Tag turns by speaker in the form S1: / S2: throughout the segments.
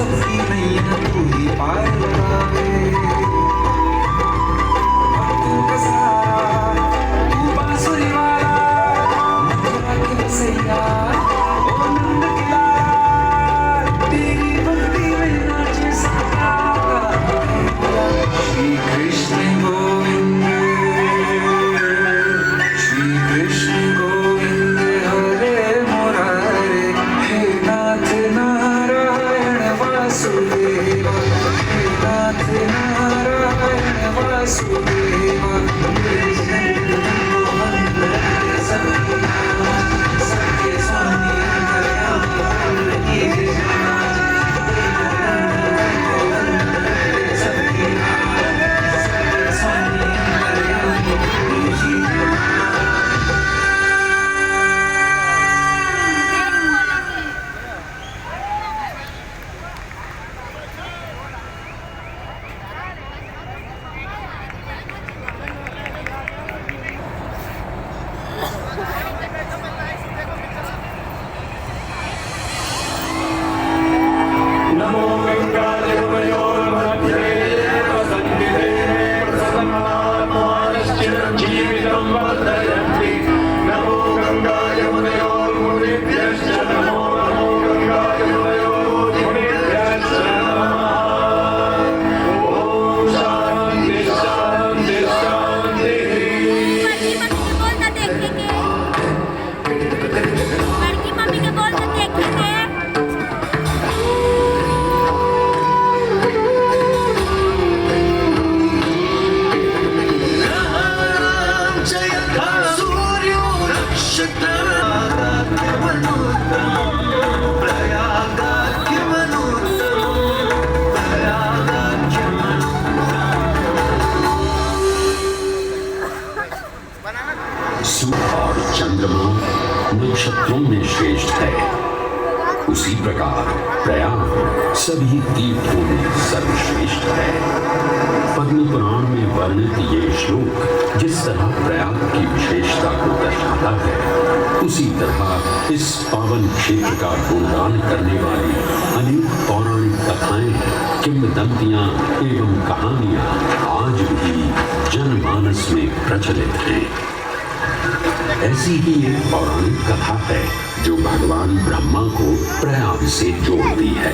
S1: सबकी नैया तू ही पार लगावे। भक्तों का सहारा तू बांसुरी वाला, मथुरा के बसैया ओ नंद की लाला, तेरी भक्ति में नाचे सदा श्री कृष्ण गोविंद, श्री कृष्ण गोविंद हरे मुरारे, हे नाथ नारायण वासुदेव, हे नाथ नारायण वासुदेव, हे जगन्नाथ सबके सबके स्वामी कल्याण की
S2: नमो गंगाय वयोर्मध्ये वसन्तिते प्रसन्नात्मानश्चिरञ्जीवितं वर्धयन्ति। नमो गंगाय वयोर्मुनिभ्यश्च नमो नमो गंगाय वयोर्मुनिभ्यश्च नमः। ॐ शान्ति शान्ति शान्तिः।
S3: बड़की मम्मी के बोल तो देखेंगे।
S4: और चंद्रमा नक्षत्रों में श्रेष्ठ है, उसी प्रकार प्रयाग सभी तीर्थों में सर्वश्रेष्ठ है। पद्म पुराण में वर्णित ये श्लोक जिस तरह प्रयाग की विशेषता को दर्शाता है, उसी तरह इस पावन क्षेत्र का गुणगान करने वाली अनेक पौराणिक कथाएं, किंवदंतियां एवं कहानियां आज भी जनमानस में प्रचलित हैं। ऐसी ही एक पौराणिक कथा है जो भगवान ब्रह्मा को प्रयाग से जोड़ती है।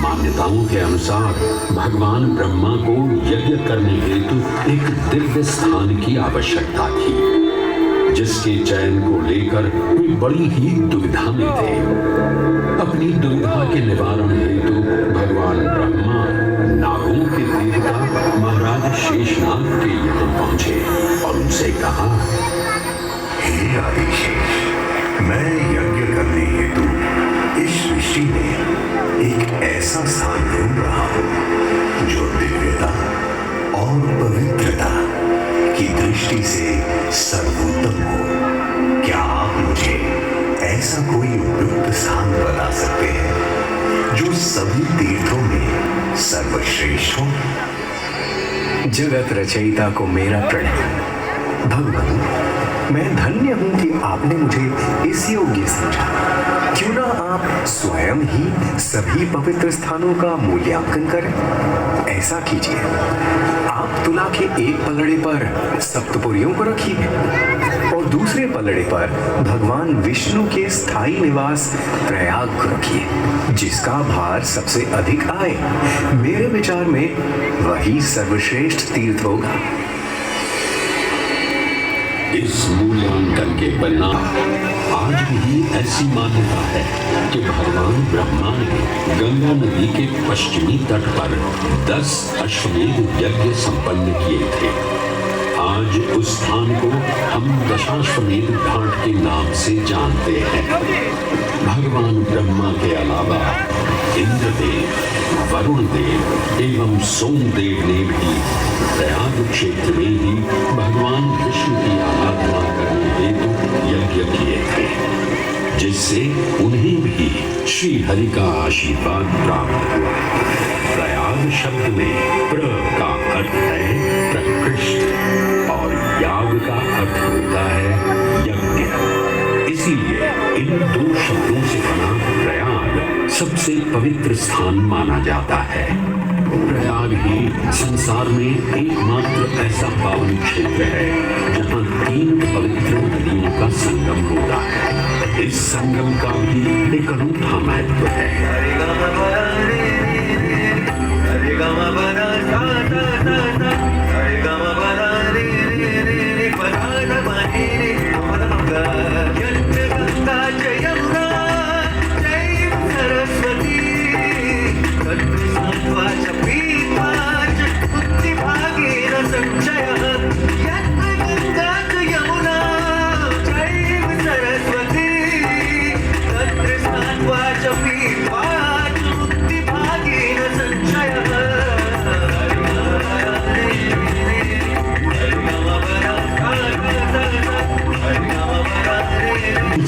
S4: मान्यताओं के अनुसार भगवान ब्रह्मा को यज्ञ करने हेतु एक दिव्य स्थान की आवश्यकता थी, जिसके चयन को लेकर वे बड़ी ही दुविधा में थे। अपनी दुविधा के निवारण हेतु भगवान ब्रह्मा नागों के देवता महाराज शेषनाग के यहाँ पहुंचे और उनसे कहा,
S5: हे आदिशेष, मैं यज्ञ करने हेतु इस सृष्टि में एक ऐसा स्थान ढूंढ रहा हूं जो दिव्यता और पवित्रता की दृष्टि से सर्वोत्तम हो। क्या आप मुझे ऐसा कोई उपयुक्त स्थान बता सकते हैं जो सभी तीर्थों में सर्वश्रेष्ठ हो?
S6: जगत रचयिता को मेरा प्रणय। भगवान, मैं धन्य हूं कि आपने मुझे इस योग्य समझा। क्यों ना आप स्वयं ही सभी पवित्र स्थानों का मूल्यांकन करें। ऐसा कीजिए, आप तुला के एक पलड़े पर सप्तपुरियों को रखिए और दूसरे पलड़े पर भगवान विष्णु के स्थायी निवास प्रयाग को रखिए, जिसका भार सबसे अधिक आए। मेरे विचार में वही सर्वश्रेष्ठ तीर्थ होगा।
S4: इस मूल्यांकन के परिणाम आज भी ऐसी मान्यता है कि भगवान ब्रह्मा ने गंगा नदी के पश्चिमी तट पर 10 अश्वमेध यज्ञ संपन्न किए थे। आज उस स्थान को हम दशाश्वमेध घाट के नाम से जानते हैं। भगवान ब्रह्मा के अलावा इंद्रदेव, वरुण देव एवं सोमदेव ने भी प्रयाग क्षेत्र में ही भगवान विष्णु की आराधना करने हेतु यज्ञ किए थे, जिससे उन्हें भी श्री हरि का आशीर्वाद प्राप्त हुआ। प्रयाग शब्द में प्र का अर्थ है प्रकृष्ट और याग का अर्थ होता है यज्ञ। इसीलिए इन दो शब्दों से बना प्रयाग सबसे पवित्र स्थान माना जाता है। प्रयाग ही संसार में एकमात्र ऐसा पावन क्षेत्र है जहाँ 3 पवित्र नदियों का संगम होता है। इस संगम का भी एक अनूठा महत्व है।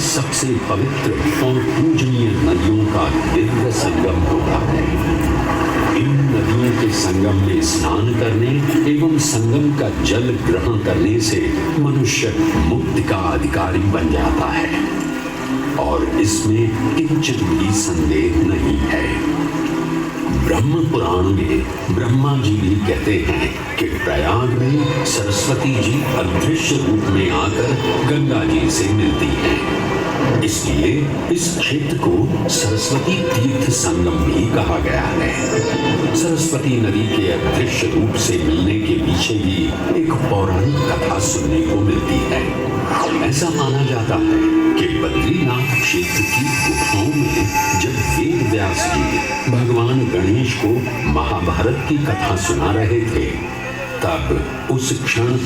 S4: सबसे पवित्र और पूजनीय नदियों का दिव्य संगम होता है। इन नदियों के संगम में स्नान करने एवं संगम का जल ग्रहण करने से मनुष्य मुक्ति का अधिकारी बन जाता है और इसमें किंचित भी संदेह नहीं है। ब्रह्म पुराण में ब्रह्मा जी भी कहते हैं कि प्रयाग में सरस्वती जी अदृश्य रूप में आकर गंगा जी से मिलती हैं। इसलिए इस क्षेत्र को सरस्वती तीर्थ संगम भी कहा गया है। सरस्वती नदी के अदृश्य रूप से मिलने के पीछे भी एक पौराणिक कथा सुनने को मिलती है। ऐसा माना जाता है कि बद्रीनाथ क्षेत्र की गुफाओं में जब वेद व्यास जी भगवान गणेश को महाभारत की कथा सुना रहे थे, तब उस क्षण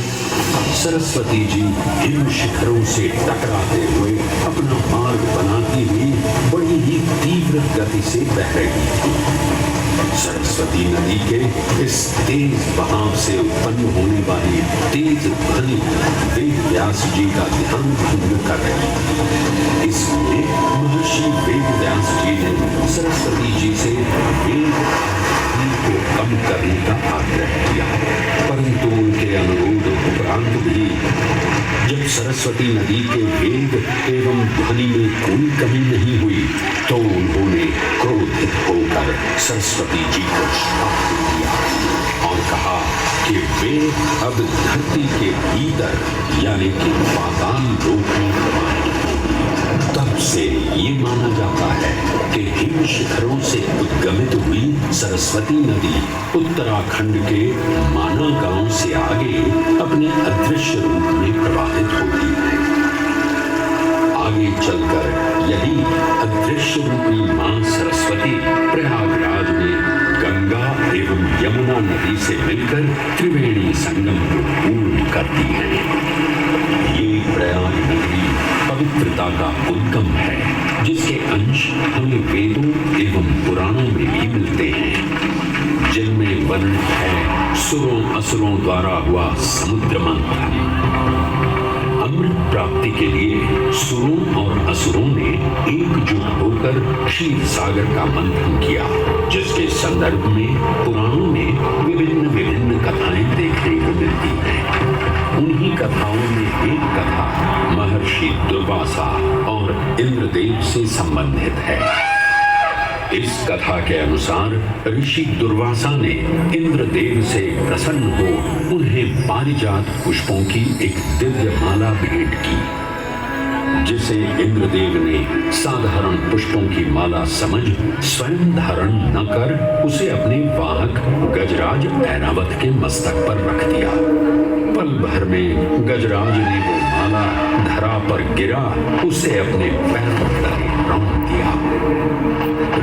S4: सरस्वती जी हिम शिखरों से टकराते हुए अपना मार्ग बनाती हुई बड़ी ही तीव्र गति से बह रही थी। सरस्वती नदी के इस तेज बहाव से उत्पन्न होने वाली तेज ध्वनि वेद व्यास जी का ध्यान भंग कर रही थी। इसलिए महर्षि वेद व्यास जी ने सरस्वती जी से वेद को कम करने का आग्रह किया, परंतु उनके अनुरोध उपरांत भी जब सरस्वती नदी के वेग एवं ध्वनि में कोई कमी नहीं हुई तो उन्होंने क्रोधित होकर सरस्वती जी को श्राप दिया और कहा कि वे अब धरती के भीतर यानी कि पाताल लोक में प्रवाहित होंगी। तब से ये माना जाता है कि हिम शिखरों से उद्गमित हुई सरस्वती नदी उत्तराखंड के माना गांव से आगे अपने अदृश्य रूप में प्रवाहित होती है। आगे चलकर यही अदृश्य रूपी मां सरस्वती प्रयागराज में गंगा एवं यमुना नदी से मिलकर त्रिवेणी संगम को पूर्ण करती है। ये प्रयाग नदी पवित्रता का उद्गम है, जिसके अंश हमें वेदों एवं पुराणों में भी मिलते हैं, जिनमें वर्णन है सुरों असुरों द्वारा हुआ समुद्र मंथन। अमृत प्राप्ति के लिए सुरों और असुरों ने एकजुट होकर क्षीर सागर का मंथन किया, जिसके संदर्भ में पुराणों में विभिन्न कथाएं देखने को मिलती हैं। उन्हीं कथाओं में एक कथा महर्षि दुर्वासा और इंद्रदेव से संबंधित है। इस कथा के अनुसार ऋषि दुर्वासा ने इंद्रदेव से प्रसन्न हो उन्हें पारिजात पुष्पों की एक दिव्य माला भेंट की, जिसे इंद्रदेव ने साधारण पुष्पों की माला समझ स्वयं धारण न कर उसे अपने वाहक गजराज ऐरावत के मस्तक पर रख दिया। पल भर में गजराज ने वो माला धरा पर गिरा उसे अपने पैरों तले रौंद दिया।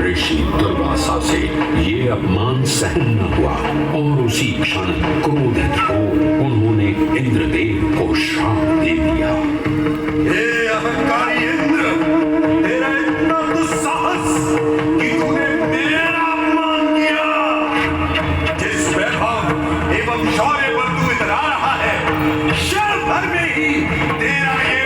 S4: ऋषि दुर्वासा से ये अपमान सहन न हुआ और उसी क्षण क्रोधित हो उन्होंने इंद्रदेव को श्राप दे दिया।
S5: हे अहंकारी इंद्र, तेरा इतना दुस्साहस कि तूने मेरा अपमान किया। जिस वैभव एवं शौर्य पर तू इतरा रहा है, क्षण भर में ही तेरा ये